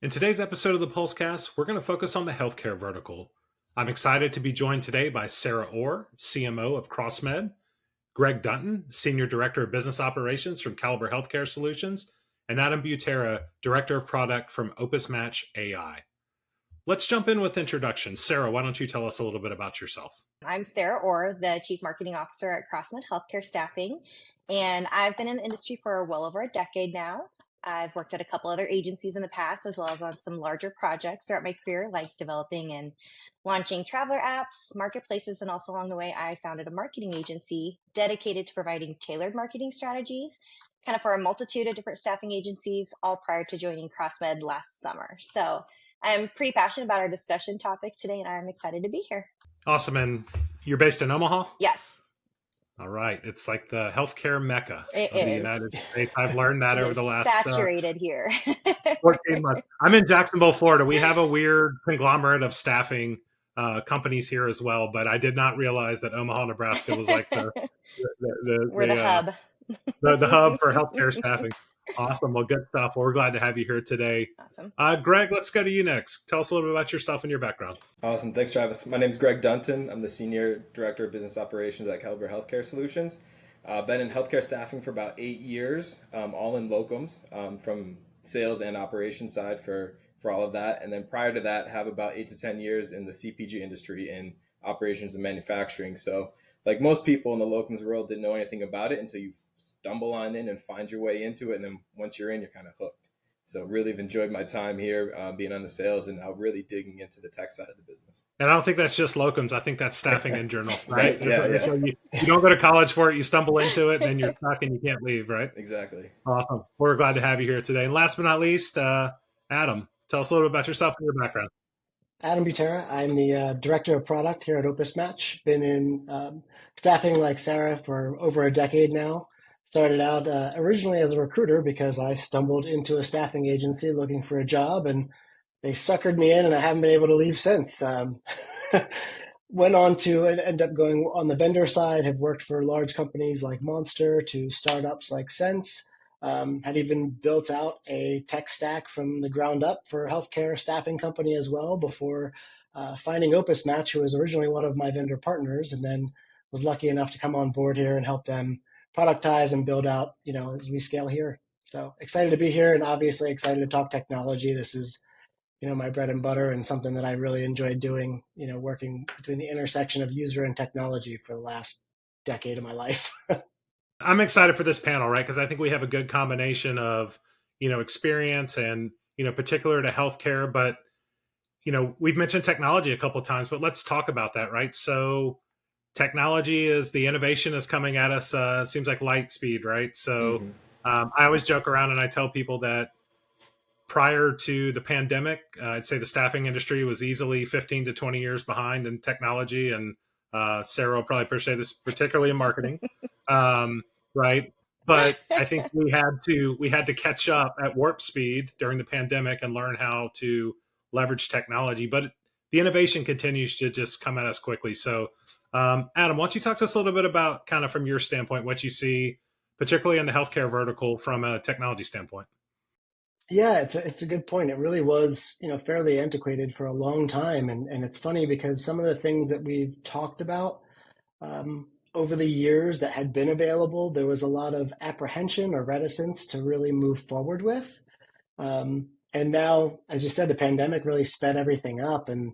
In today's episode of the PulseCast, we're going to focus on the healthcare vertical. I'm excited to be joined today by Sara Orr, CMO of CrossMed, Greg Dunton, Senior Director of Business Operations from Caliber Healthcare Solutions, and Adam Butera, Director of Product from Opus Match AI. Let's jump in with introductions. Sara, why don't you tell us a little bit about yourself? I'm Sara Orr, the Chief Marketing Officer at CrossMed Healthcare Staffing, and I've been in the industry for well over a decade now. I've worked at a couple other agencies in the past, as well as on some larger projects throughout my career, like developing and launching traveler apps, marketplaces, and also along the way, I founded a marketing agency dedicated to providing tailored marketing strategies, kind of for a multitude of different staffing agencies, all prior to joining CrossMed last summer. So I'm pretty passionate about our discussion topics today, and I'm excited to be here. Awesome. And you're based in Omaha? Yes. All right. It's like the healthcare mecca It of the is. United States. I've learned that It over is the last saturated here. 14 months. I'm in Jacksonville, Florida. We have a weird conglomerate of staffing companies here as well, but I did not realize that Omaha, Nebraska was like We're the hub. the hub for healthcare staffing. Awesome. Well, good stuff. Well, we're glad to have you here today. Awesome. Greg, let's go to you next. Tell us a little bit about yourself and your background. Awesome. Thanks, Travis. My name is Greg Dunton. I'm the Senior Director of Business Operations at Caliber Healthcare Solutions. Been in healthcare staffing for about 8 years, all in locums, from sales and operations side for all of that. And then prior to that, have about 8 to 10 years in the CPG industry in operations and manufacturing. So like most people in the locums world didn't know anything about it until you stumble on in and find your way into it. And then once you're in, you're kind of hooked. So really have enjoyed my time here being on the sales and now really digging into the tech side of the business. And I don't think that's just locums. I think that's staffing in general, right? Yeah. So you don't go to college for it. You stumble into it, and then you're stuck and you can't leave, right? Exactly. Awesome. We're glad to have you here today. And last but not least, Adam, tell us a little bit about yourself and your background. Adam Butera. I'm the Director of Product here at Opus Match. Been in staffing like Sara for over a decade now. Started out originally as a recruiter because I stumbled into a staffing agency looking for a job, and they suckered me in, and I haven't been able to leave since. Went on to end up going on the vendor side, have worked for large companies like Monster to startups like Sense. Had even built out a tech stack from the ground up for a healthcare staffing company as well before finding Opus Match, who was originally one of my vendor partners, and then was lucky enough to come on board here and help them productize and build out, as we scale here. So excited to be here and obviously excited to talk technology. This is, my bread and butter and something that I really enjoyed doing, working between the intersection of user and technology for the last decade of my life. I'm excited for this panel, right? Because I think we have a good combination of, experience and, particular to healthcare, but, we've mentioned technology a couple of times, but let's talk about that, right? So technology the innovation is coming at us, it seems like light speed, right? So I always joke around and I tell people that prior to the pandemic, I'd say the staffing industry was easily 15 to 20 years behind in technology. And Sara will probably appreciate this, particularly in marketing, right? But I think we had to catch up at warp speed during the pandemic and learn how to leverage technology. But the innovation continues to just come at us quickly. So Adam, why don't you talk to us a little bit about kind of from your standpoint, what you see, particularly in the healthcare vertical from a technology standpoint? Yeah, it's a good point. It really was, fairly antiquated for a long time. And it's funny because some of the things that we've talked about over the years that had been available, there was a lot of apprehension or reticence to really move forward with. And now, as you said, the pandemic really sped everything up. And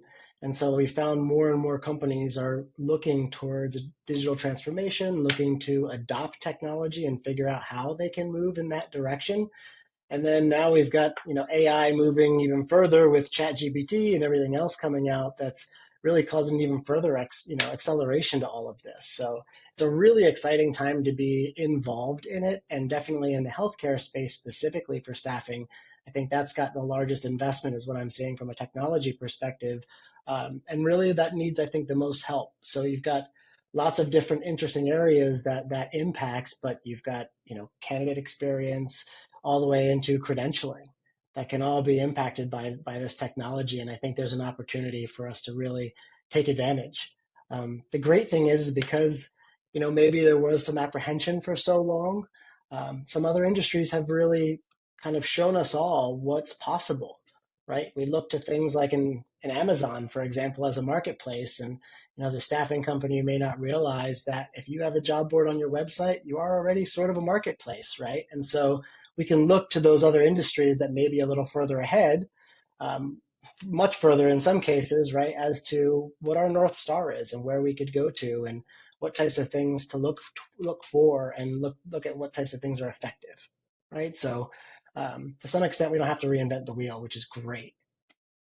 so we found more and more companies are looking towards digital transformation, looking to adopt technology and figure out how they can move in that direction. And then now we've got, AI moving even further with ChatGPT and everything else coming out that's really causing even further acceleration to all of this. So it's a really exciting time to be involved in it, and definitely in the healthcare space specifically for staffing. I think that's got the largest investment is what I'm seeing from a technology perspective. And really that needs, I think, the most help. So you've got lots of different interesting areas that impacts, but you've got, candidate experience all the way into credentialing that can all be impacted by this technology. And I think there's an opportunity for us to really take advantage. The great thing is because, maybe there was some apprehension for so long, some other industries have really kind of shown us all what's possible right? We look to things like an Amazon, for example, as a marketplace. And as a staffing company, you may not realize that if you have a job board on your website, you are already sort of a marketplace, right? And so we can look to those other industries that may be a little further ahead, um, much further in some cases, right, as to what our North Star is and where we could go to and what types of things to look for and look at what types of things are effective, right? So to some extent, we don't have to reinvent the wheel, which is great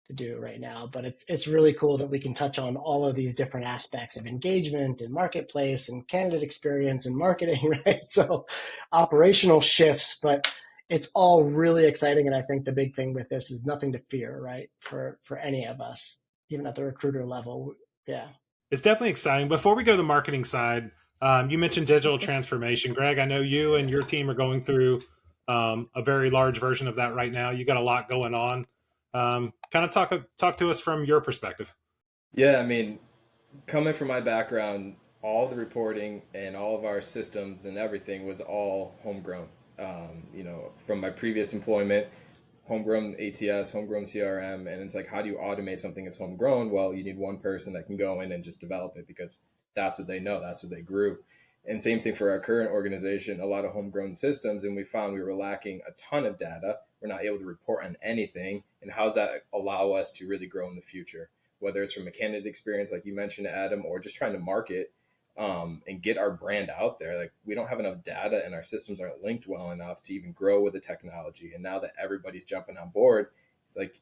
to do right now. But it's really cool that we can touch on all of these different aspects of engagement and marketplace and candidate experience and marketing, right? So operational shifts, but it's all really exciting. And I think the big thing with this is nothing to fear, right? For any of us, even at the recruiter level. Yeah. It's definitely exciting. Before we go to the marketing side, you mentioned digital transformation. Greg, I know you and your team are going through a very large version of that right now. You got a lot going on. Kind of talk to us from your perspective. Yeah, I mean, coming from my background, all the reporting and all of our systems and everything was all homegrown. From my previous employment, homegrown ATS, homegrown CRM, and it's like, how do you automate something that's homegrown? Well, you need one person that can go in and just develop it because that's what they know, that's what they grew. And same thing for our current organization, a lot of homegrown systems, and we found we were lacking a ton of data. We're not able to report on anything. And how does that allow us to really grow in the future? Whether it's from a candidate experience, like you mentioned, Adam, or just trying to market and get our brand out there. Like, we don't have enough data and our systems aren't linked well enough to even grow with the technology. And now that everybody's jumping on board, it's like,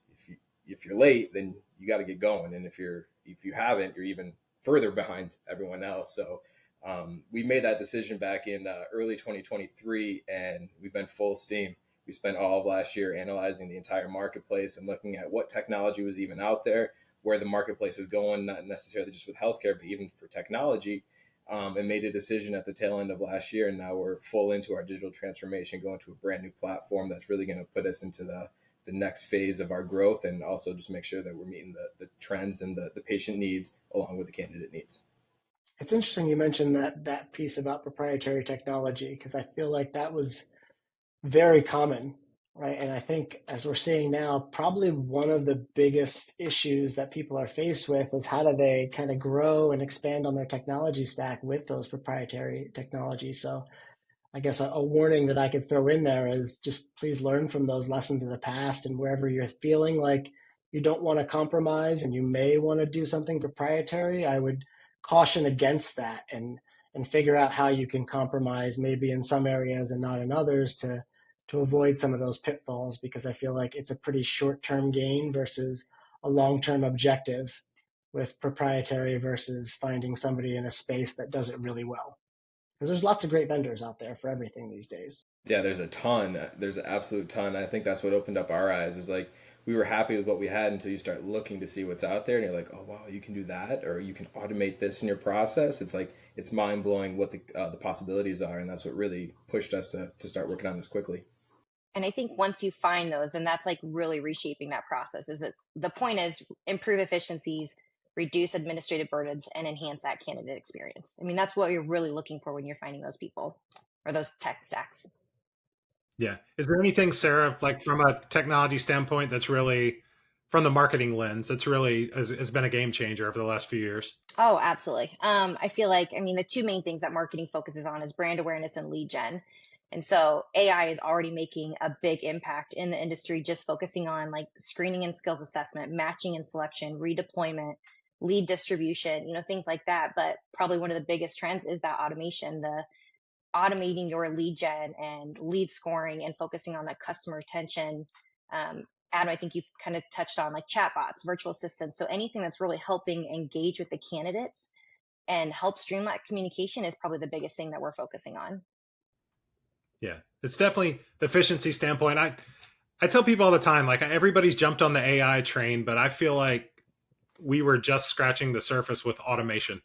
if you're late, then you got to get going. And if you haven't, you're even further behind everyone else. So we made that decision back in early 2023, and we've been full steam. We spent all of last year analyzing the entire marketplace and looking at what technology was even out there, where the marketplace is going, not necessarily just with healthcare, but even for technology, and made a decision at the tail end of last year. And now we're full into our digital transformation, going to a brand new platform that's really going to put us into the next phase of our growth, and also just make sure that we're meeting the trends and the patient needs along with the candidate needs. It's interesting you mentioned that piece about proprietary technology, because I feel like that was very common, right? And I think, as we're seeing now, probably one of the biggest issues that people are faced with is how do they kind of grow and expand on their technology stack with those proprietary technologies. So I guess a warning that I could throw in there is just please learn from those lessons of the past, and wherever you're feeling like you don't want to compromise and you may want to do something proprietary, I would caution against that and figure out how you can compromise maybe in some areas and not in others to avoid some of those pitfalls, because I feel like it's a pretty short-term gain versus a long-term objective with proprietary versus finding somebody in a space that does it really well. Because there's lots of great vendors out there for everything these days. Yeah, there's a ton. There's an absolute ton. I think that's what opened up our eyes. Is like, we were happy with what we had until you start looking to see what's out there, and you're like, oh wow, you can do that, or you can automate this in your process. It's like, it's mind blowing what the possibilities are, and that's what really pushed us to start working on this quickly. And I think once you find those, and that's like really reshaping that process, is that the point is improve efficiencies, reduce administrative burdens, and enhance that candidate experience. I mean, that's what you're really looking for when you're finding those people or those tech stacks. Yeah. Is there anything, Sarah, like from a technology standpoint, that's really, from the marketing lens, that's really has been a game changer over the last few years? Oh, absolutely. I feel like, I mean, the two main things that marketing focuses on is brand awareness and lead gen. And so AI is already making a big impact in the industry, just focusing on like screening and skills assessment, matching and selection, redeployment, lead distribution, things like that. But probably one of the biggest trends is that automation, the automating your lead gen and lead scoring and focusing on that customer retention. Adam, I think you've kind of touched on like chatbots, virtual assistants. So anything that's really helping engage with the candidates and help streamline communication is probably the biggest thing that we're focusing on. Yeah, it's definitely the efficiency standpoint. I tell people all the time, like, everybody's jumped on the AI train, but I feel like we were just scratching the surface with automation.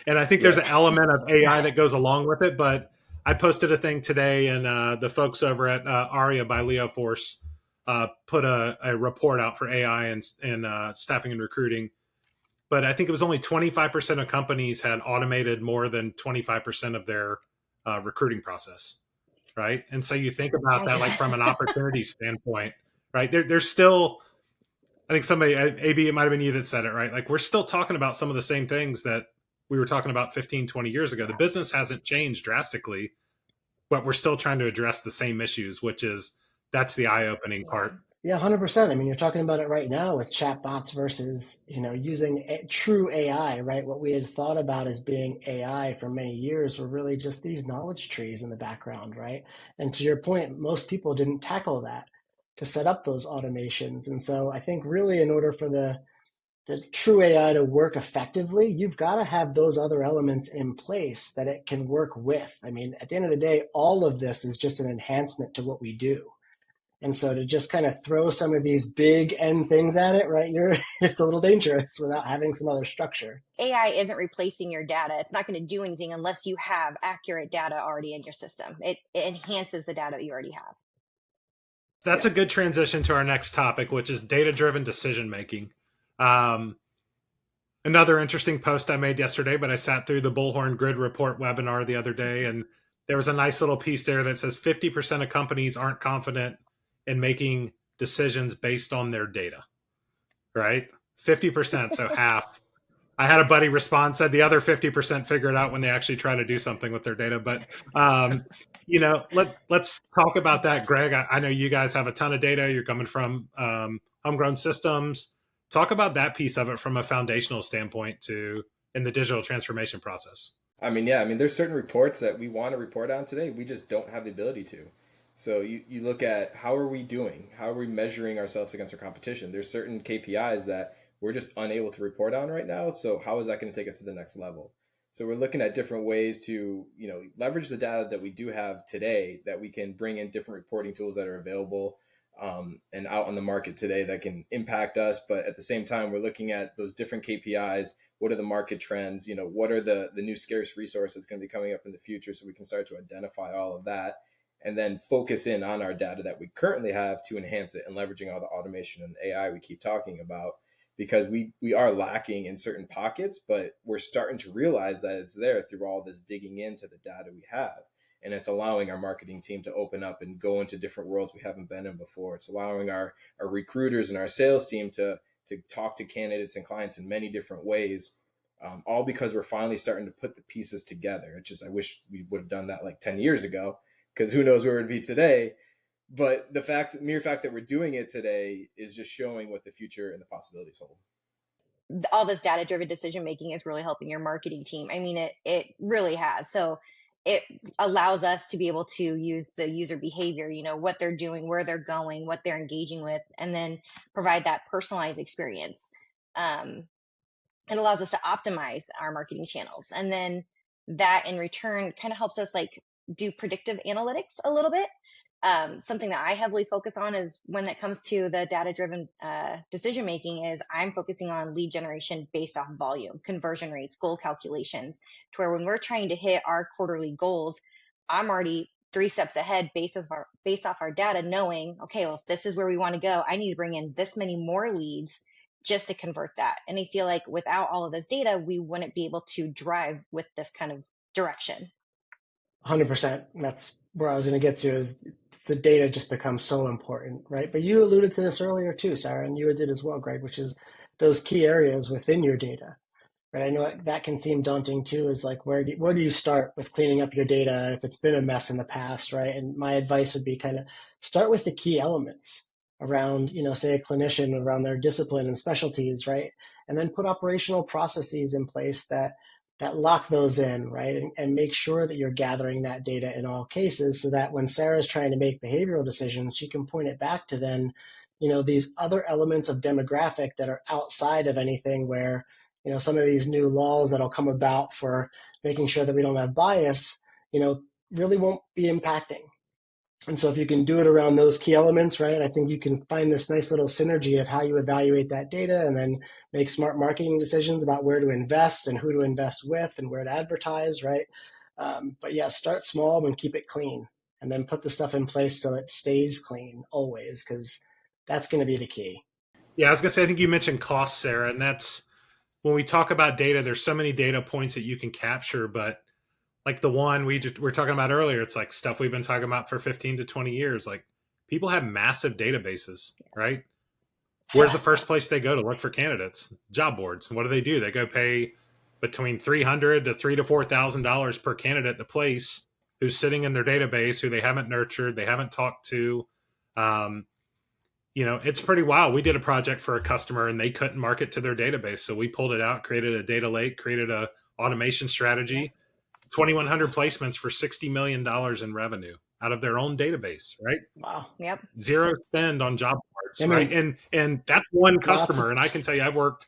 And I think there's an element of AI that goes along with it. But I posted a thing today, and the folks over at ARIA by Leo Force put a report out for AI and staffing and recruiting. But I think it was only 25% of companies had automated more than 25% of their recruiting process. Right. And so you think about that, like from an opportunity standpoint, right? There's still, I think somebody, AB, it might have been you that said it, right? Like we're still talking about some of the same things that we were talking about 15, 20 years ago. The business hasn't changed drastically, but we're still trying to address the same issues, which is that's the eye-opening Yeah. part. Yeah, 100%. I mean, you're talking about it right now with chatbots versus, using true AI, right? What we had thought about as being AI for many years were really just these knowledge trees in the background, right? And to your point, most people didn't tackle that to set up those automations. And so I think really in order for the true AI to work effectively, you've got to have those other elements in place that it can work with. I mean, at the end of the day, all of this is just an enhancement to what we do. And so to just kind of throw some of these big end things at it, right? It's a little dangerous without having some other structure. AI isn't replacing your data. It's not going to do anything unless you have accurate data already in your system. It enhances the data that you already have. That's Yeah. a good transition to our next topic, which is data-driven decision making. Another interesting post I made yesterday, but I sat through the Bullhorn Grid Report webinar the other day, and there was a nice little piece there that says 50% of companies aren't confident in making decisions based on their data, right? 50%, so half. I had a buddy respond, said the other 50% figure it out when they actually try to do something with their data. But, let's talk about that, Greg. I know you guys have a ton of data. You're coming from homegrown systems. Talk about that piece of it from a foundational standpoint in the digital transformation process. I mean, yeah, I mean, there's certain reports that we want to report on today. We just don't have the ability to. So you look at how are we doing? How are we measuring ourselves against our competition? There's certain KPIs that we're just unable to report on right now. So how is that going to take us to the next level? So we're looking at different ways to, leverage the data that we do have today that we can bring in different reporting tools that are available and out on the market today that can impact us. But at the same time, we're looking at those different KPIs. What are the market trends? What are the new scarce resources going to be coming up in the future, so we can start to identify all of that and then focus in on our data that we currently have to enhance it and leveraging all the automation and AI we keep talking about, because we are lacking in certain pockets, but we're starting to realize that it's there through all this digging into the data we have. And it's allowing our marketing team to open up and go into different worlds we haven't been in before. It's allowing our recruiters and our sales team to talk to candidates and clients in many different ways, all because we're finally starting to put the pieces together. It's just, I wish we would have done that like 10 years ago, because who knows where we'd be today. But the mere fact that we're doing it today is just showing what the future and the possibilities hold. All this data-driven decision making is really helping your marketing team. I mean, it really has. So it allows us to be able to use the user behavior, what they're doing, where they're going, what they're engaging with, and then provide that personalized experience. It allows us to optimize our marketing channels. And then that in return kind of helps us like do predictive analytics a little bit. Something that I heavily focus on is when it comes to the data-driven decision making is I'm focusing on lead generation based off volume, conversion rates, goal calculations, to where when we're trying to hit our quarterly goals, I'm already 3 steps ahead based off our data, knowing, okay, well, if this is where we want to go, I need to bring in this many more leads just to convert that. And I feel like without all of this data, we wouldn't be able to drive with this kind of direction. 100%. That's where I was going to get to, is the data just becomes so important, right? But you alluded to this earlier too, Sarah, and you did as well, Greg, which is those key areas within your data, right? I know that can seem daunting too, is like, where do you start with cleaning up your data if it's been a mess in the past, right? And my advice would be kind of start with the key elements around, say a clinician, around their discipline and specialties, right? And then put operational processes in place that lock those in, right? And make sure that you're gathering that data in all cases, so that when Sarah's trying to make behavioral decisions, she can point it back to then, these other elements of demographic that are outside of anything where, some of these new laws that'll come about for making sure that we don't have bias, really won't be impacting. And so if you can do it around those key elements, right, I think you can find this nice little synergy of how you evaluate that data and then make smart marketing decisions about where to invest and who to invest with and where to advertise, right? But yeah, start small and keep it clean, and then put the stuff in place so it stays clean always, because that's going to be the key. Yeah, I was going to say, I think you mentioned cost, Sarah, and that's when we talk about data, there's so many data points that you can capture, but like the one we're talking about earlier, it's like stuff we've been talking about for 15 to 20 years. Like people have massive databases, right? Where's the first place they go to look for candidates? Job boards. And what do? They go pay between $300 to $3,000 to $4,000 per candidate to place who's sitting in their database, who they haven't nurtured, they haven't talked to. It's pretty wild. We did a project for a customer and they couldn't market to their database. So we pulled it out, created a data lake, created a automation strategy, 2,100 placements for $60 million in revenue out of their own database, right? Wow. Yep. Zero spend on job boards, right? And that's one customer. And I can tell you, I've worked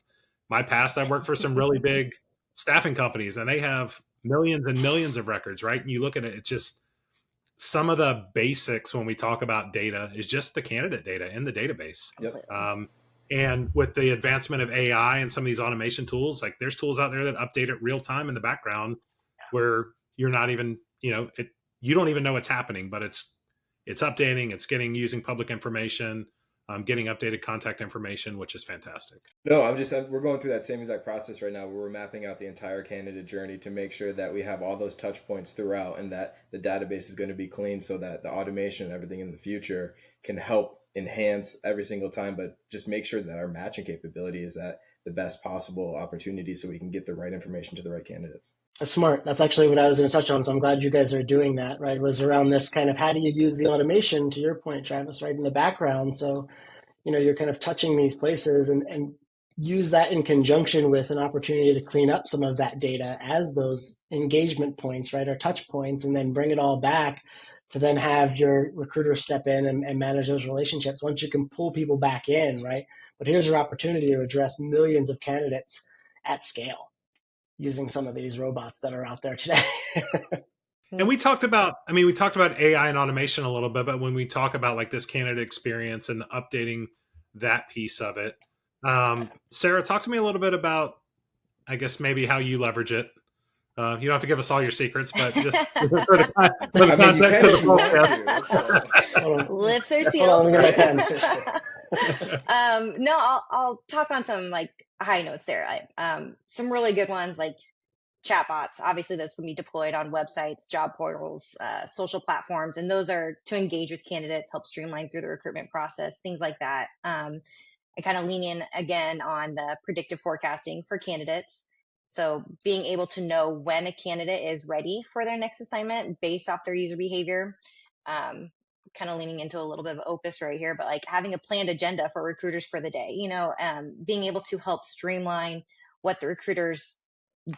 for some really big staffing companies and they have millions and millions of records, right? And you look at it, it's just some of the basics when we talk about data is just the candidate data in the database. Yep. And with the advancement of AI and some of these automation tools, like there's tools out there that update it real time in the background where you're not even, you don't even know what's happening, but it's updating, it's using public information, getting updated contact information, which is fantastic. No, we're going through that same exact process right now where we're mapping out the entire candidate journey to make sure that we have all those touch points throughout and that the database is going to be clean so that the automation and everything in the future can help enhance every single time, but just make sure that our matching capability is at the best possible opportunity so we can get the right information to the right candidates. That's smart. That's actually what I was going to touch on. So I'm glad you guys are doing that, right? Was around this kind of how do you use the automation, to your point, Travis, right, in the background. So, you're kind of touching these places and use that in conjunction with an opportunity to clean up some of that data as those engagement points, right, or touch points, and then bring it all back to then have your recruiters step in and manage those relationships. Once you can pull people back in, right? But here's your opportunity to address millions of candidates at scale using some of these robots that are out there today. And we talked about AI and automation a little bit, but when we talk about like this candidate experience and updating that piece of it, Sarah, talk to me a little bit about, I guess, maybe how you leverage it. You don't have to give us all your secrets, but just for the context of the podcast. Lips are sealed. On, no, I'll talk on some like high notes there. Some really good ones like chatbots. Obviously, those can be deployed on websites, job portals, social platforms, and those are to engage with candidates, help streamline through the recruitment process, things like that. I kind of lean in again on the predictive forecasting for candidates. So being able to know when a candidate is ready for their next assignment based off their user behavior. Kind of leaning into a little bit of Opus right here, but like having a planned agenda for recruiters for the day, being able to help streamline what the recruiter's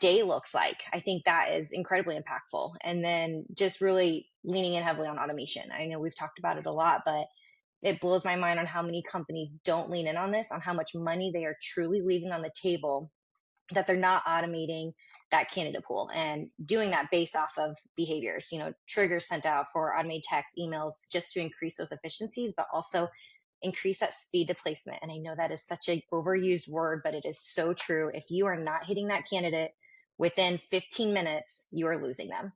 day looks like. I think that is incredibly impactful. And then just really leaning in heavily on automation. I know we've talked about it a lot, but it blows my mind on how many companies don't lean in on this, on how much money they are truly leaving on the table, that they're not automating that candidate pool and doing that based off of behaviors, triggers sent out for automated text, emails, just to increase those efficiencies, but also increase that speed to placement. And I know that is such an overused word, but it is so true. If you are not hitting that candidate within 15 minutes, you are losing them.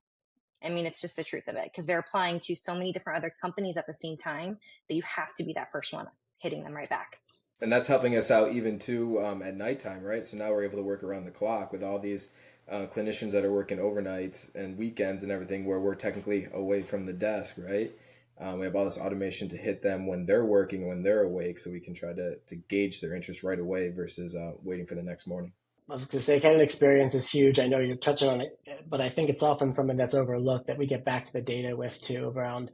I mean, it's just the truth of it, because they're applying to so many different other companies at the same time that you have to be that first one hitting them right back. And that's helping us out even too at nighttime, right? So now we're able to work around the clock with all these clinicians that are working overnights and weekends and everything where we're technically away from the desk, right? We have all this automation to hit them when they're working, when they're awake, so we can try to gauge their interest right away versus waiting for the next morning. I was going to say, candidate experience is huge. I know you're touching on it, but I think it's often something that's overlooked that we get back to the data with too, around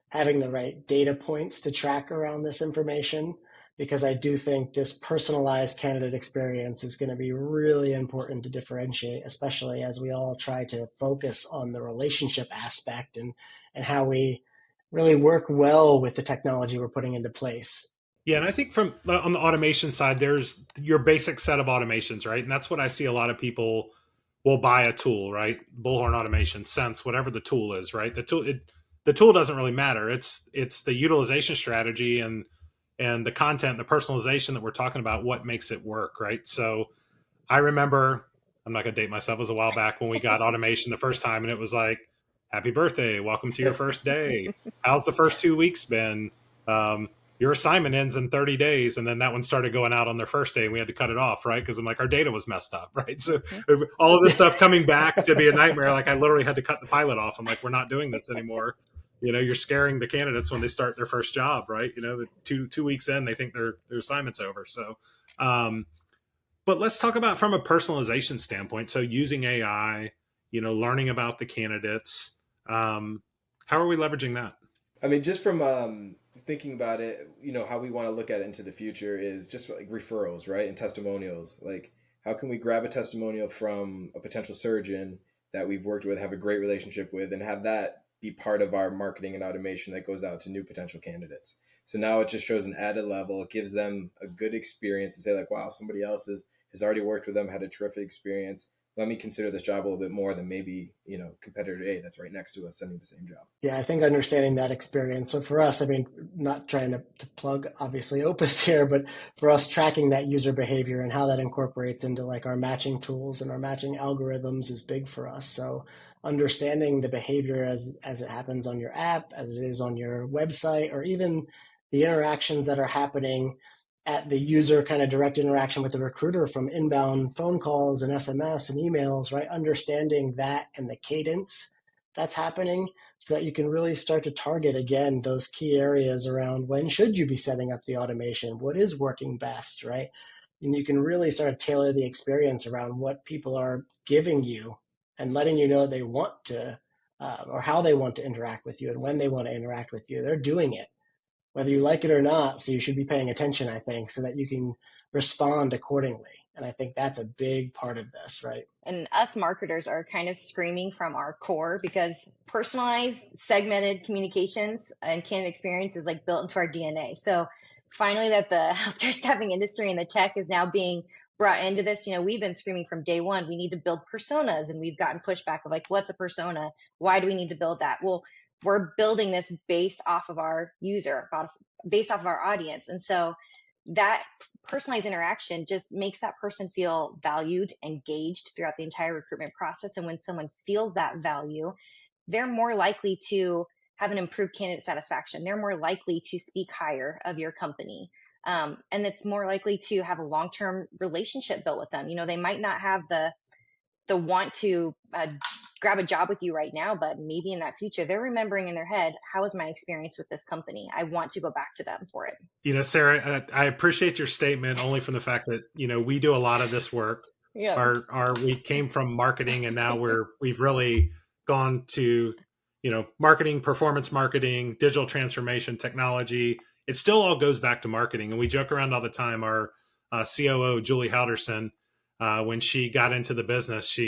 having the right data points to track around this information. Because I do think this personalized candidate experience is going to be really important to differentiate, especially as we all try to focus on the relationship aspect and how we really work well with the technology we're putting into place. Yeah, and I think on the automation side, there's your basic set of automations, right? And that's what I see a lot of people will buy a tool, right? Bullhorn automation, Sense, whatever the tool is, right? The tool doesn't really matter. It's the utilization strategy and the content, the personalization that we're talking about, what makes it work, right? So I remember, I'm not going to date myself, it was a while back when we got automation the first time, and it was like, happy birthday, welcome to your first day. How's the first 2 weeks been? Your assignment ends in 30 days. And then that one started going out on their first day and we had to cut it off, right? Because I'm like, our data was messed up, right? So all of this stuff coming back to be a nightmare, like I literally had to cut the pilot off. I'm like, we're not doing this anymore. You're scaring the candidates when they start their first job, right? The two weeks in, they think their assignment's over. So, but let's talk about from a personalization standpoint. So using AI, learning about the candidates. How are we leveraging that? I mean, just from thinking about it, how we want to look at it into the future is just like referrals, right? And testimonials. Like, how can we grab a testimonial from a potential surgeon that we've worked with, have a great relationship with, and have that be part of our marketing and automation that goes out to new potential candidates? So now it just shows an added level. It gives them a good experience to say, like, wow, somebody else has already worked with them, had a terrific experience. Let me consider this job a little bit more than maybe, competitor A that's right next to us sending the same job. Yeah, I think understanding that experience. So for us, I mean, not trying to plug obviously Opus here, but for us tracking that user behavior and how that incorporates into like our matching tools and our matching algorithms is big for us. So understanding the behavior as it happens on your app, as it is on your website, or even the interactions that are happening at the user kind of direct interaction with the recruiter from inbound phone calls and SMS and emails, right? Understanding that and the cadence that's happening so that you can really start to target again those key areas around when should you be setting up the automation, what is working best, right? And you can really sort of tailor the experience around what people are giving you and letting you know they want to or how they want to interact with you and when they want to interact with you. They're doing it whether you like it or not. So you should be paying attention, I think, so that you can respond accordingly. And I think that's a big part of this, right? And us marketers are kind of screaming from our core because personalized, segmented communications and candidate experience is like built into our DNA. So finally that the healthcare staffing industry and the tech is now being brought into this, we've been screaming from day one, we need to build personas, and we've gotten pushback of like, what's a persona? Why do we need to build that? Well, we're building this based off of our user, based off of our audience. And so that personalized interaction just makes that person feel valued, engaged throughout the entire recruitment process. And when someone feels that value, they're more likely to have an improved candidate satisfaction. They're more likely to speak higher of your company. And it's more likely to have a long-term relationship built with them. They might not have the want to grab a job with you right now, but maybe in that future, they're remembering in their head, how was my experience with this company? I want to go back to them for it. Sarah, I appreciate your statement only from the fact that, we do a lot of this work. Yeah. We came from marketing and now we've really gone to, marketing, performance marketing, digital transformation, technology. It still all goes back to marketing. And we joke around all the time. Our COO, Julie Halderson, when she got into the business,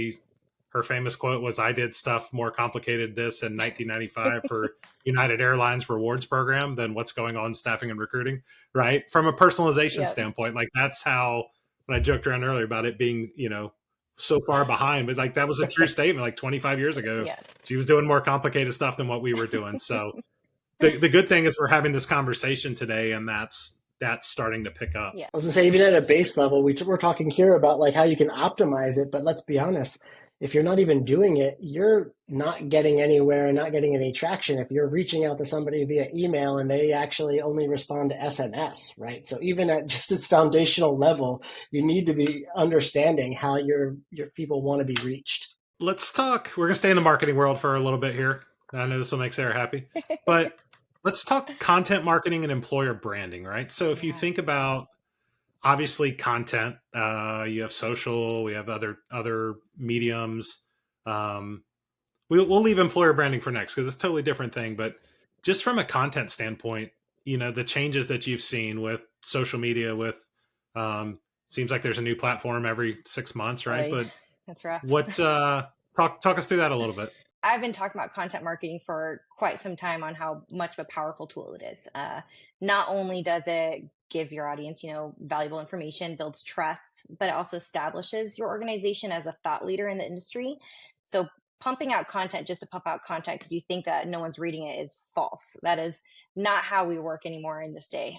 her famous quote was, "I did stuff more complicated this in 1995 for United Airlines rewards program than what's going on in staffing and recruiting," right? From a personalization standpoint, like that's how, when I joked around earlier about it being, so far behind, but like that was a true statement. Like 25 years ago, she was doing more complicated stuff than what we were doing. So the good thing is we're having this conversation today, and that's starting to pick up. Yeah. I was gonna say, even at a base level, we're talking here about like how you can optimize it, but let's be honest, if you're not even doing it, you're not getting anywhere and not getting any traction if you're reaching out to somebody via email and they actually only respond to SMS, right? So even at just its foundational level, you need to be understanding how your people want to be reached. Let's talk. We're going to stay in the marketing world for a little bit here. I know this will make Sarah happy, but let's talk content marketing and employer branding, right? So if you think about, obviously, content, you have social, we have other mediums. We'll leave employer branding for next because it's a totally different thing. But just from a content standpoint, the changes that you've seen with social media, with seems like there's a new platform every 6 months, right? But that's rough. What talk us through that a little bit. I've been talking about content marketing for quite some time on how much of a powerful tool it is. Not only does it give your audience, valuable information, builds trust, but it also establishes your organization as a thought leader in the industry. So pumping out content just to pump out content because you think that no one's reading it is false. That is not how we work anymore in this day.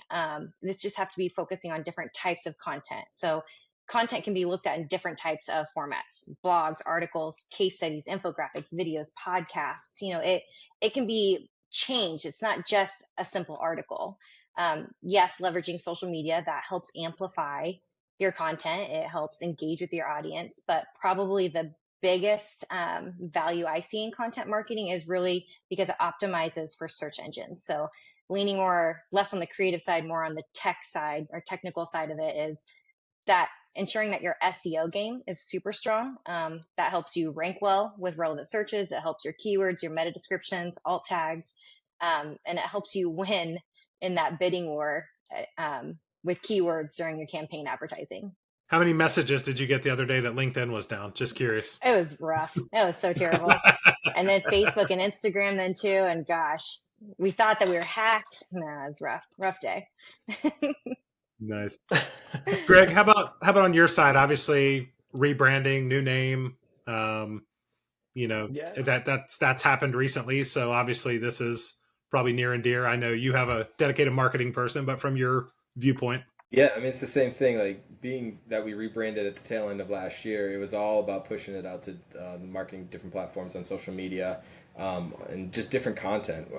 This just have to be focusing on different types of content. So content can be looked at in different types of formats: blogs, articles, case studies, infographics, videos, podcasts. It can be changed. It's not just a simple article. Yes, leveraging social media, that helps amplify your content. It helps engage with your audience, but probably the biggest value I see in content marketing is really because it optimizes for search engines. So leaning less on the creative side, more on the tech side or technical side of it, is that ensuring that your SEO game is super strong. That helps you rank well with relevant searches. It helps your keywords, your meta descriptions, alt tags, and it helps you win in that bidding war with keywords during your campaign advertising. How many messages did you get the other day that LinkedIn was down? Just curious. It was rough. It was so terrible. And then Facebook and Instagram then too. And gosh, we thought that we were hacked. No, it was rough day. Nice. Greg, how about on your side? Obviously, rebranding, new name. That's happened recently. So obviously, this is probably near and dear. I know you have a dedicated marketing person, but from your viewpoint. Yeah, I mean, it's the same thing. Like, being that we rebranded at the tail end of last year, it was all about pushing it out to the marketing, different platforms on social media, and just different content.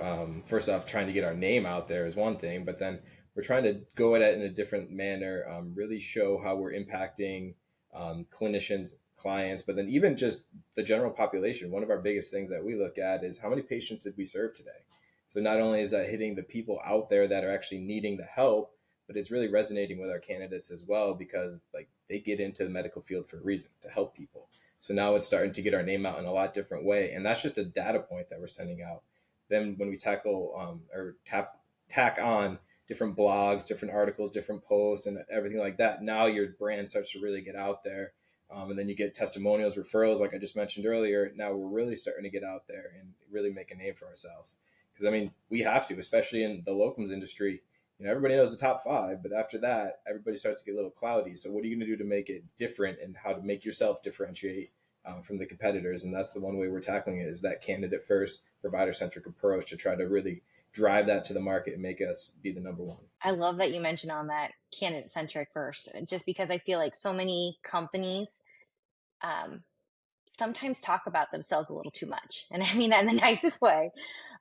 First off, trying to get our name out there is one thing, but then we're trying to go at it in a different manner, really show how we're impacting clinicians, clients, but then even just the general population. One of our biggest things that we look at is how many patients did we serve today? So not only is that hitting the people out there that are actually needing the help, but it's really resonating with our candidates as well, because like they get into the medical field for a reason, to help people. So now it's starting to get our name out in a lot different way. And that's just a data point that we're sending out. Then when we tackle tack on different blogs, different articles, different posts and everything like that, now your brand starts to really get out there. And then you get testimonials, referrals, like I just mentioned earlier. Now we're really starting to get out there and really make a name for ourselves. Because I mean, we have to, especially in the locums industry. Everybody knows the top 5, but after that, everybody starts to get a little cloudy. So what are you going to do to make it different, and how to make yourself differentiate from the competitors? And that's the one way we're tackling it, is that candidate first, provider centric approach to try to really drive that to the market and make us be the number one. I love that you mentioned on that candidate centric first, just because I feel like so many companies sometimes talk about themselves a little too much. And I mean that in the nicest way.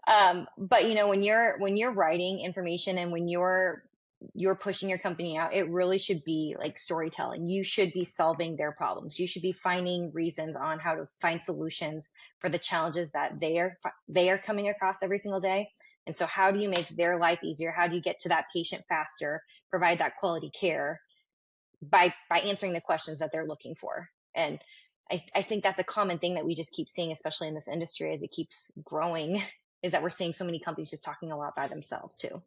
But when you're writing information and when you're pushing your company out, it really should be like storytelling. You should be solving their problems. You should be finding reasons on how to find solutions for the challenges that they are coming across every single day. And so how do you make their life easier? How do you get to that patient faster, provide that quality care by answering the questions that they're looking for? And I think that's a common thing that we just keep seeing, especially in this industry as it keeps growing, is that we're seeing so many companies just talking a lot by themselves too.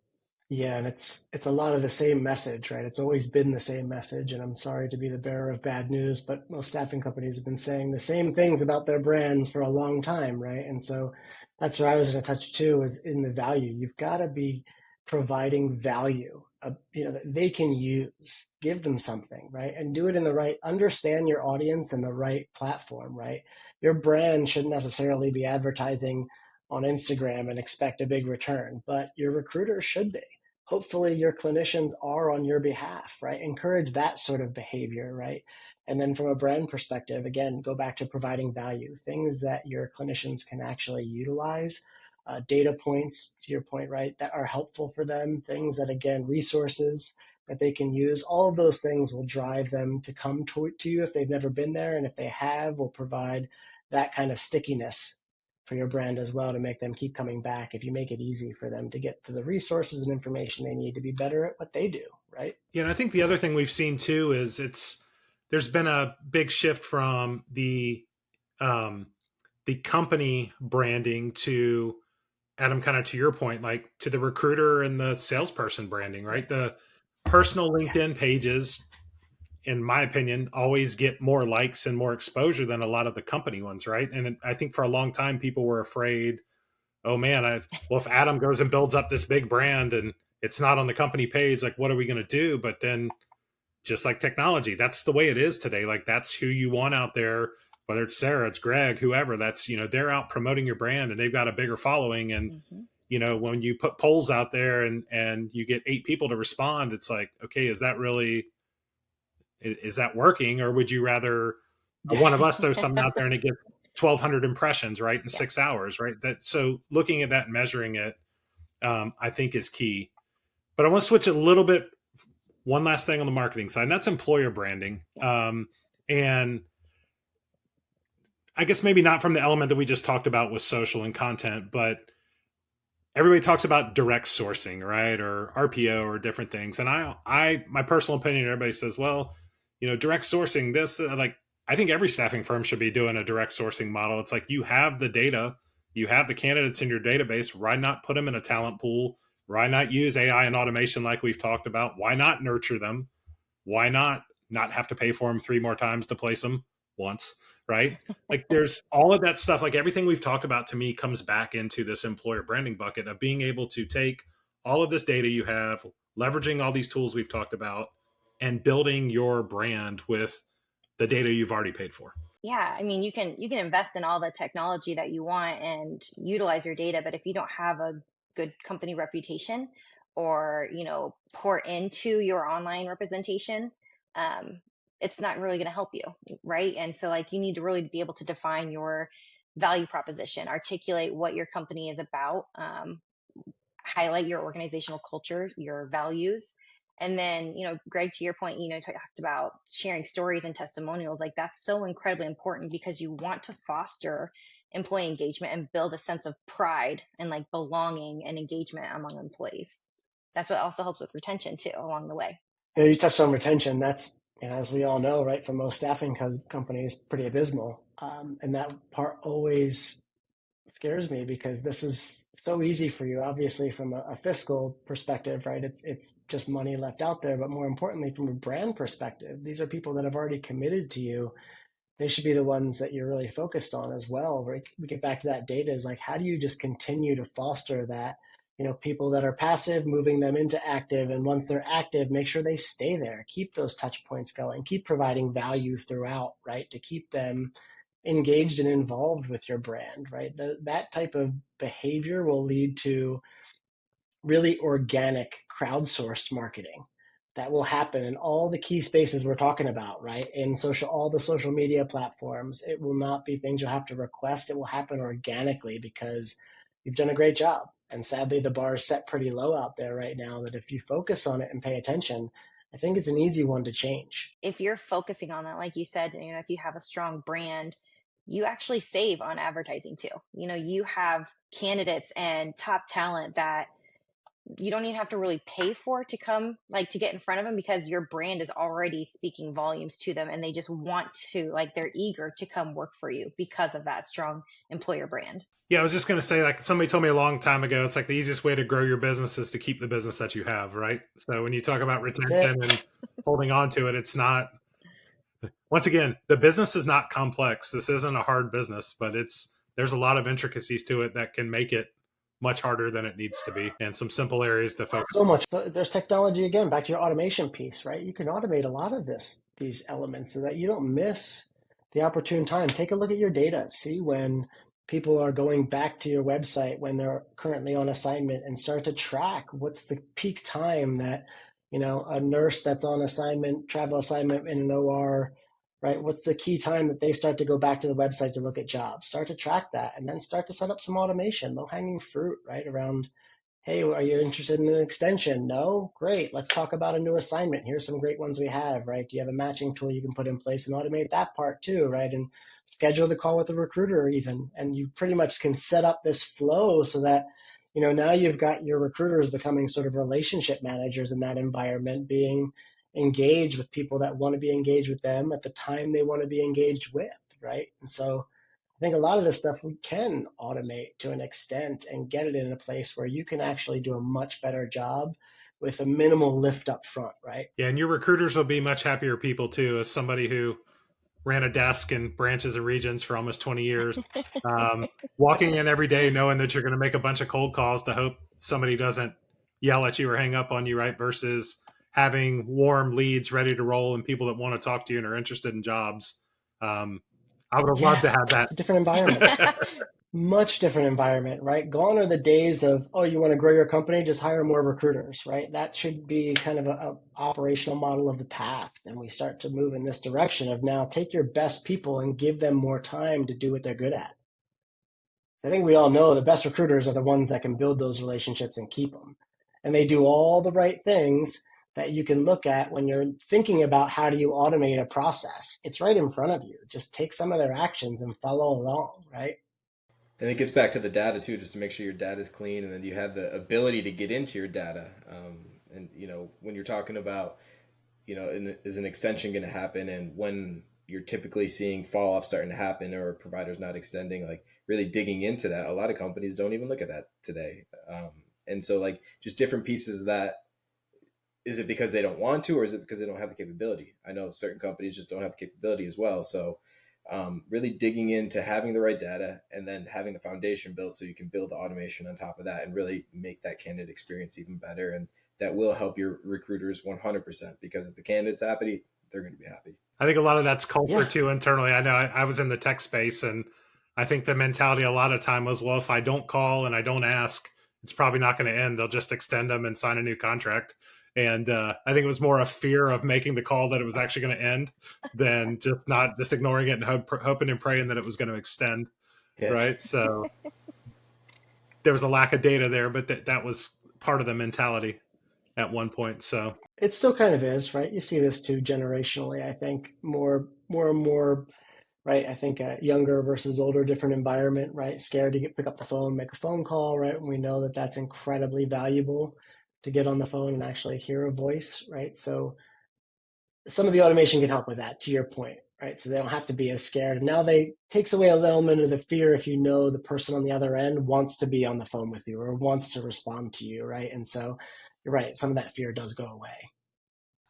Yeah, and it's a lot of the same message, right? It's always been the same message, and I'm sorry to be the bearer of bad news, but most staffing companies have been saying the same things about their brands for a long time, right? And so that's where I was going to touch too, is in the value. You've got to be providing value, that they can use. Give them something, right? And do it in the right, understand your audience and the right platform, right? Your brand shouldn't necessarily be advertising on Instagram and expect a big return, but your recruiters should be. Hopefully your clinicians are on your behalf, right? Encourage that sort of behavior, right? And then from a brand perspective, again, go back to providing value, things that your clinicians can actually utilize, data points, to your point, right, that are helpful for them, things that, again, resources that they can use. All of those things will drive them to come to you if they've never been there. And if they have, will provide that kind of stickiness for your brand as well, to make them keep coming back if you make it easy for them to get to the resources and information they need to be better at what they do, right? Yeah, and I think the other thing we've seen too is there's been a big shift from the company branding to, Adam, kind of to your point, like to the recruiter and the salesperson branding, right? The personal LinkedIn pages, in my opinion, always get more likes and more exposure than a lot of the company ones, right? And I think for a long time, people were afraid, oh man, if Adam goes and builds up this big brand and it's not on the company page, like what are we going to do? But then just like technology, that's the way it is today. Like that's who you want out there, whether it's Sarah, it's Greg, whoever, that's, they're out promoting your brand and they've got a bigger following. And, when you put polls out there and you get 8 people to respond, it's like, okay, is that working? Or would you rather one of us throw something out there and it gets 1,200 impressions, right, in 6 hours, right? So looking at that and measuring it, I think is key. But I want to switch a little bit. One last thing on the marketing side, and that's employer branding. And I guess maybe not from the element that we just talked about with social and content, but everybody talks about direct sourcing, right? Or RPO or different things. And my personal opinion, everybody says, well, direct sourcing this, like, I think every staffing firm should be doing a direct sourcing model. It's like, you have the data, you have the candidates in your database. Why not put them in a talent pool? Why not use AI and automation like we've talked about? Why not nurture them? Why not have to pay for them 3 more times to place them once, right? Like, there's all of that stuff. Like, everything we've talked about to me comes back into this employer branding bucket of being able to take all of this data you have, leveraging all these tools we've talked about, and building your brand with the data you've already paid for. Yeah, I mean, you can invest in all the technology that you want and utilize your data, but if you don't have a good company reputation, or pour into your online representation, um, it's not really going to help you, right? And so, like, you need to really be able to define your value proposition, articulate what your company is about, highlight your organizational culture, your values. And then, Greg, to your point, talked about sharing stories and testimonials. Like, that's so incredibly important, because you want to foster employee engagement and build a sense of pride and like belonging and engagement among employees. That's what also helps with retention too, along the way. You touched on retention. That's, as we all know, right, for most staffing companies, pretty abysmal. And that part always scares me, because this is so easy for you, obviously, from a fiscal perspective, right? It's just money left out there. But more importantly, from a brand perspective, these are people that have already committed to you. They should be the ones that you're really focused on as well. Right? We get back to that data, is like, how do you just continue to foster that, people that are passive, moving them into active. And once they're active, make sure they stay there, keep those touch points going, keep providing value throughout, right? To keep them engaged and involved with your brand, right? That type of behavior will lead to really organic crowdsourced marketing that will happen in all the key spaces we're talking about, right? In all the social media platforms. It will not be things you'll have to request. It will happen organically, because you've done a great job. And sadly, the bar is set pretty low out there right now, that if you focus on it and pay attention, I think it's an easy one to change. If you're focusing on that, like you said, if you have a strong brand, you actually save on advertising too. You have candidates and top talent that you don't even have to really pay for to come, like, to get in front of them, because your brand is already speaking volumes to them, and they just want to, like, they're eager to come work for you because of that strong employer brand. Yeah, I was just going to say, like, somebody told me a long time ago, it's like the easiest way to grow your business is to keep the business that you have, right? So when you talk about retention and holding on to it, it's not, once again, the business is not complex. This isn't a hard business, but there's a lot of intricacies to it that can make it much harder than it needs to be, and some simple areas to focus. So much. So there's technology again, back to your automation piece, right? You can automate a lot of these elements, so that you don't miss the opportune time. Take a look at your data. See when people are going back to your website when they're currently on assignment, and start to track what's the peak time that, a nurse that's on assignment, travel assignment in an OR, right? What's the key time that they start to go back to the website to look at jobs? Start to track that, and then start to set up some automation, low hanging fruit, right? Around, hey, are you interested in an extension? No? Great. Let's talk about a new assignment. Here's some great ones we have, right? Do you have a matching tool you can put in place and automate that part too, right? And schedule the call with the recruiter even. And you pretty much can set up this flow so that, now you've got your recruiters becoming sort of relationship managers in that environment, being engaged with people that want to be engaged with them at the time they want to be engaged with, right? And so I think a lot of this stuff we can automate to an extent and get it in a place where you can actually do a much better job with a minimal lift up front, right? Yeah, and your recruiters will be much happier people too. As somebody who ran a desk in branches and regions for almost 20 years, walking in every day knowing that you're going to make a bunch of cold calls to hope somebody doesn't yell at you or hang up on you, right? Versus having warm leads ready to roll and people that want to talk to you and are interested in jobs. I would have loved to have that. It's a different environment. Much different environment, right? Gone are the days of, oh, you want to grow your company, just hire more recruiters, right? That should be kind of a operational model of the past. And we start to move in this direction of, now take your best people and give them more time to do what they're good at. I think we all know the best recruiters are the ones that can build those relationships and keep them. And they do all the right things, that you can look at when you're thinking about how do you automate a process. It's right in front of you. Just take some of their actions and follow along, right? And it gets back to the data too, just to make sure your data is clean, and then you have the ability to get into your data. And when you're talking about, is an extension going to happen, and when you're typically seeing fall off starting to happen, or providers not extending, like really digging into that. A lot of companies don't even look at that today, and so like just different pieces of that. Is it because they don't want to, or is it because they don't have the capability? I know certain companies just don't have the capability as well. So really digging into having the right data, and then having the foundation built so you can build the automation on top of that and really make that candidate experience even better. And that will help your recruiters 100%, because if the candidate's happy, they're going to be happy. I think a lot of that's culture Yeah. too internally. I know I was in the tech space, and I think the mentality a lot of time was, well, if I don't call and I don't ask, it's probably not going to end. They'll just extend them and sign a new contract. And I think it was more a fear of making the call that it was actually going to end than just ignoring it and hoping and praying that it was going to extend. Yeah. Right. So there was a lack of data there, but that was part of the mentality at one point. So It still kind of is, right? You see this too generationally, I think, more and more, right? I think younger versus older, different environment, right? Scared to pick up the phone, make a phone call, right? And we know that that's incredibly valuable to get on the phone and actually hear a voice, right? So some of the automation can help with that, to your point, right? So they don't have to be as scared. And now they takes away an element of the fear if you know the person on the other end wants to be on the phone with you or wants to respond to you, right? And so you're right, some of that fear does go away.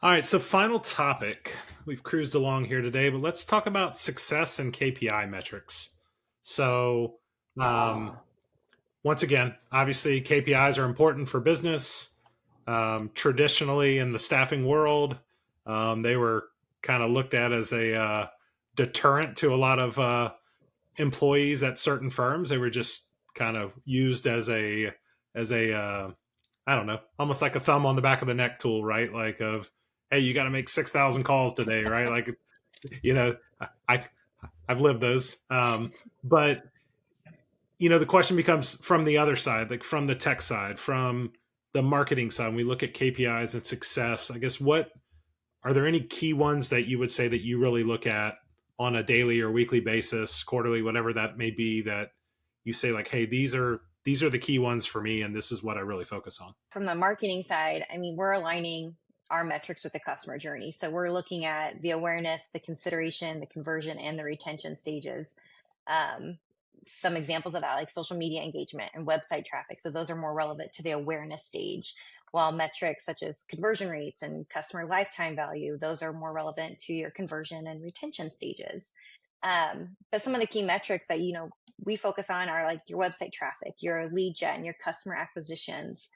all right, so final topic. We've cruised along here today, but let's talk about success and KPI metrics. So, Ah, once again, obviously KPIs are important for business. Traditionally, in the staffing world, they were kind of looked at as a deterrent to a lot of employees at certain firms. They were just kind of used as a I don't know, almost like a thumb on the back of the neck tool, right? Like of, hey, you got to make 6,000 calls today, right? Like, you know, I I've lived those, but the question becomes from the other side, like from the tech side, from the marketing side. When we look at KPIs and success, I guess what are there any key ones that you would say that you really look at on a daily or weekly basis, quarterly, whatever that may be, that you say like, hey, these are the key ones for me, and this is what I really focus on? From the marketing side, I mean, we're aligning our metrics with the customer journey. So we're looking at the awareness, the consideration, the conversion, and the retention stages. Um, some examples of that, like social media engagement and website traffic. So those are more relevant to the awareness stage, while metrics such as conversion rates and customer lifetime value, those are more relevant to your conversion and retention stages. But some of the key metrics that, we focus on are like your website traffic, your lead gen, your customer acquisitions.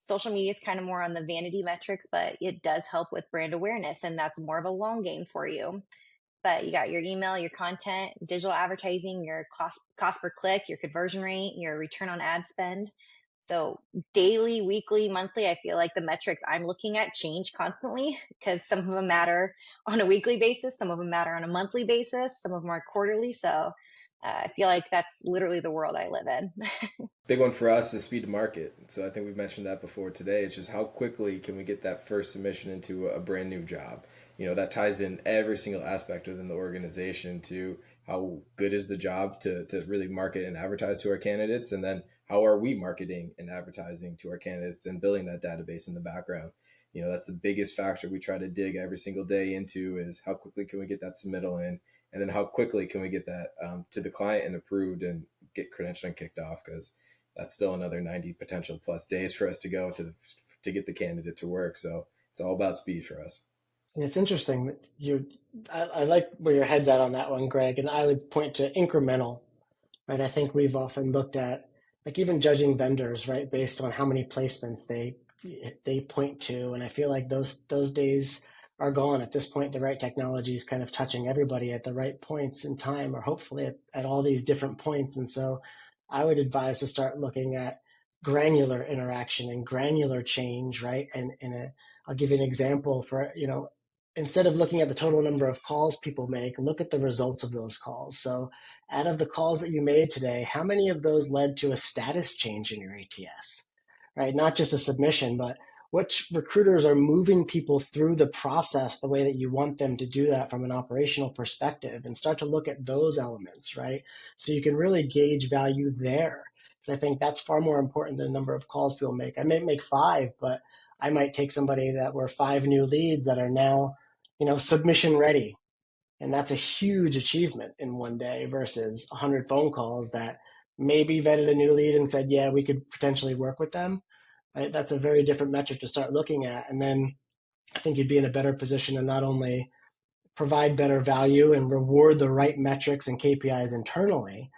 Social media is kind of more on the vanity metrics, but it does help with brand awareness, and that's more of a long game for you. But you got your email, your content, digital advertising, your cost per click, your conversion rate, your return on ad spend. So daily, weekly, monthly, I feel like the metrics I'm looking at change constantly because some of them matter on a weekly basis, some of them matter on a monthly basis, some of them are quarterly. So I feel like that's literally the world I live in. Big one for us is speed to market. So I think we've mentioned that before today. It's just how quickly can we get that first submission into a brand new job. That ties in every single aspect within the organization to how good is the job to really market and advertise to our candidates, and then how are we marketing and advertising to our candidates and building that database in the background. That's the biggest factor we try to dig every single day into, is how quickly can we get that submittal in, and then how quickly can we get that to the client and approved and get credentialing kicked off, because that's still another 90 potential plus days for us to go to get the candidate to work. So it's all about speed for us. and it's interesting that I like where your head's at on that one, Greg, and I would point to incremental, right? I think we've often looked at like even judging vendors, right, based on how many placements they point to, and I feel like those days are gone. At this point, the right technology is kind of touching everybody at the right points in time, or hopefully at all these different points. And so I would advise to start looking at granular interaction and granular change, right? And I'll give you an example for, instead of looking at the total number of calls people make, look at the results of those calls. So out of the calls that you made today, how many of those led to a status change in your ATS, right? Not just a submission, but which recruiters are moving people through the process the way that you want them to do that from an operational perspective, and start to look at those elements, right? So you can really gauge value there. Because I think that's far more important than the number of calls people make. I may make 5, but I might take somebody that were 5 new leads that are now, submission ready. And that's a huge achievement in one day versus 100 phone calls that maybe vetted a new lead and said, yeah, we could potentially work with them. Right? That's a very different metric to start looking at. And then I think you'd be in a better position to not only provide better value and reward the right metrics and KPIs internally,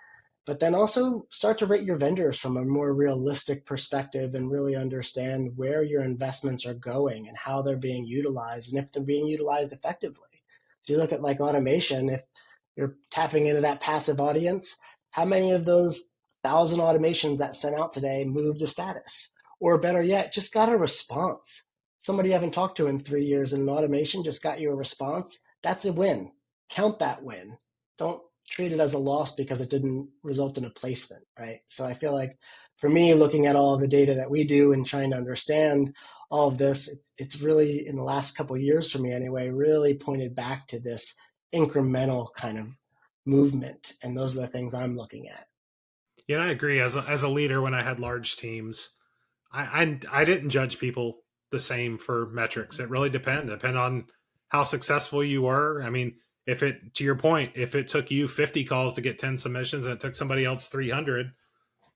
but then also start to rate your vendors from a more realistic perspective and really understand where your investments are going and how they're being utilized and if they're being utilized effectively. So you look at like automation, if you're tapping into that passive audience, how many of those 1,000 automations that sent out today moved to status? Or better yet, just got a response. Somebody you haven't talked to in 3 years in an automation just got you a response. That's a win. Count that win. Don't treat it as a loss because it didn't result in a placement, right? So I feel like for me, looking at all of the data that we do and trying to understand all of this, it's really, in the last couple of years for me anyway, really pointed back to this incremental kind of movement. And those are the things I'm looking at. Yeah, I agree. As a leader, when I had large teams, I didn't judge people the same for metrics. It really depend on how successful you were. I mean, to your point, if it took you 50 calls to get 10 submissions and it took somebody else 300,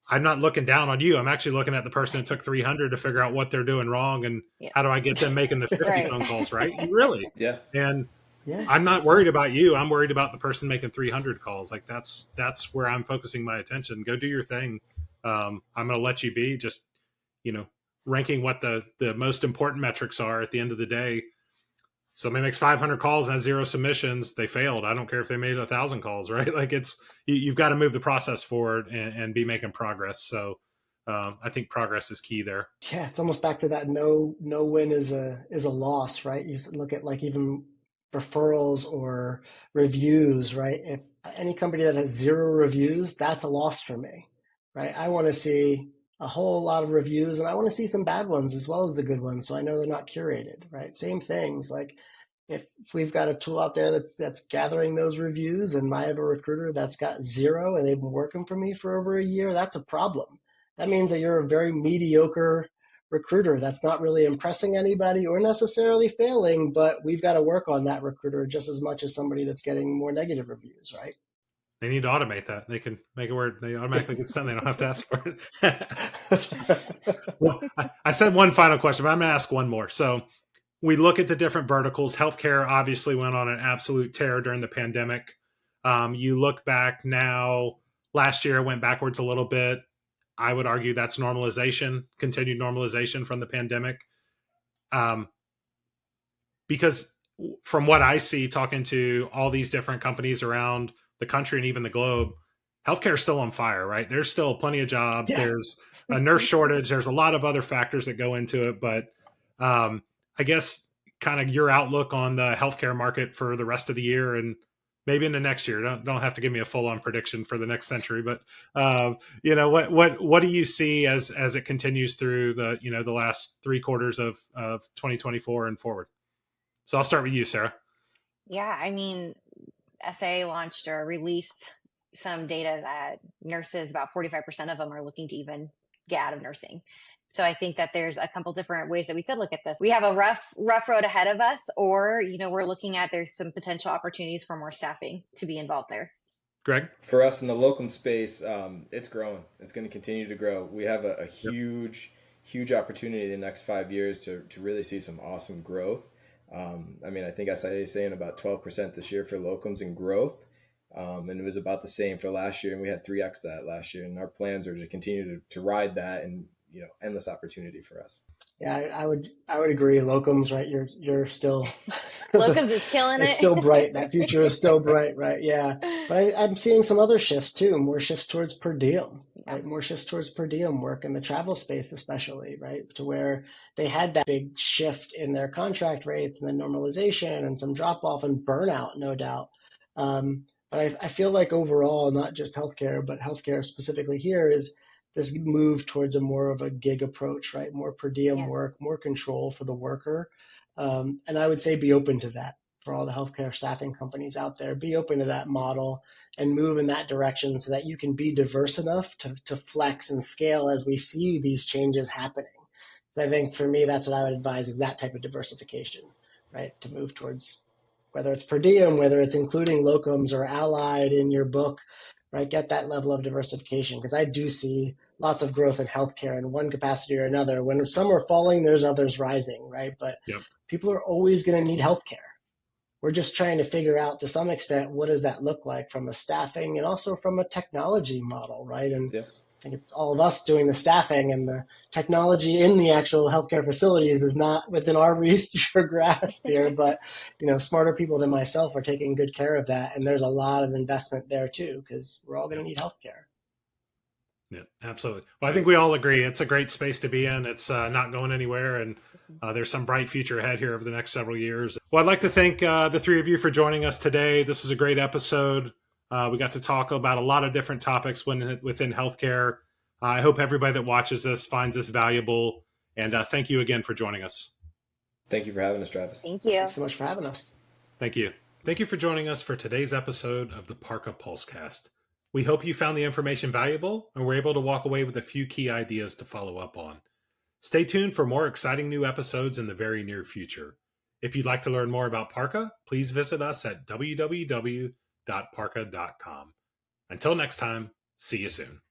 I'm not looking down on you. I'm actually looking at the person that took 300 to figure out what they're doing wrong and how do I get them making the 50 Right. phone calls, right? Really? Yeah. And I'm not worried about you. I'm worried about the person making 300 calls. Like that's where I'm focusing my attention. Go do your thing. I'm going to let you be. Just, ranking what the most important metrics are at the end of the day. Somebody makes 500 calls and has 0 submissions, they failed. I don't care if they made 1,000 calls, right? Like you've got to move the process forward and be making progress. So I think progress is key there. Yeah, it's almost back to that no win is a loss, right? You look at like even referrals or reviews, right? If any company that has 0 reviews, that's a loss for me, right? I want to see a whole lot of reviews, and I want to see some bad ones as well as the good ones, so I know they're not curated, right? Same things. Like if we've got a tool out there that's gathering those reviews, and I have a recruiter that's got 0 and they've been working for me for over a year, that's a problem. That means that you're a very mediocre recruiter that's not really impressing anybody or necessarily failing, but we've got to work on that recruiter just as much as somebody that's getting more negative reviews, right? They need to automate that. They can make it where they automatically get done. They don't have to ask for it. Well, I said one final question, but I'm going to ask one more. So we look at the different verticals. Healthcare obviously went on an absolute tear during the pandemic. You look back now, last year went backwards a little bit. I would argue that's normalization, continued normalization from the pandemic. Because from what I see, talking to all these different companies around the country and even the globe, healthcare is still on fire, right? There's still plenty of jobs. Yeah. There's a nurse shortage. There's a lot of other factors that go into it. But I guess kind of your outlook on the healthcare market for the rest of the year and maybe in the next year. Don't have to give me a full on prediction for the next century, but what do you see as it continues through the last 3 quarters of 2024 and forward? So I'll start with you, Sarah. Yeah, I mean, SA launched or released some data that nurses, about 45% of them are looking to even get out of nursing. So I think that there's a couple different ways that we could look at this. We have a rough road ahead of us, or, we're looking at there's some potential opportunities for more staffing to be involved there. Greg? For us in the locum space, it's growing. It's going to continue to grow. We have a huge opportunity in the next 5 years to really see some awesome growth. I think SIA is saying about 12% this year for locums in growth. And it was about the same for last year. And we had 3x that last year. And our plans are to continue to ride that and, endless opportunity for us. Yeah, I would agree. Locums, right? You're still locums is killing it. It's still bright. That future is still bright, right? Yeah. But I'm seeing some other shifts too. More shifts towards per diem, right? More shifts towards per diem work in the travel space, especially, right? To where they had that big shift in their contract rates and then normalization and some drop off and burnout, no doubt. But I feel like overall, not just healthcare, but healthcare specifically here is this move towards a more of a gig approach, right? More per diem Yes. work, more control for the worker. And I would say be open to that for all the healthcare staffing companies out there. Be open to that model and move in that direction so that you can be diverse enough to flex and scale as we see these changes happening. So I think for me, that's what I would advise, is that type of diversification, right? To move towards, whether it's per diem, whether it's including locums or allied in your book, right? Get that level of diversification, because I do see lots of growth in healthcare in one capacity or another. When some are falling, there's others rising, right? But Yep. people are always going to need healthcare. We're just trying to figure out, to some extent, what does that look like from a staffing and also from a technology model, right? And I think it's all of us doing the staffing, and the technology in the actual healthcare facilities is not within our reach or grasp here. But smarter people than myself are taking good care of that, and there's a lot of investment there too, because we're all going to need healthcare. Yeah, absolutely. Well, I think we all agree it's a great space to be in. It's not going anywhere, and there's some bright future ahead here over the next several years. Well, I'd like to thank the three of you for joining us today. This is a great episode. We got to talk about a lot of different topics within healthcare. I hope everybody that watches this finds this valuable, and thank you again for joining us. Thank you for having us, Travis. Thank you. Thanks so much for having us. Thank you. Thank you for joining us for today's episode of the PARQA PulseCast. We hope you found the information valuable and were able to walk away with a few key ideas to follow up on. Stay tuned for more exciting new episodes in the very near future. If you'd like to learn more about PARQA, please visit us at www.parqa.com. Until next time, see you soon.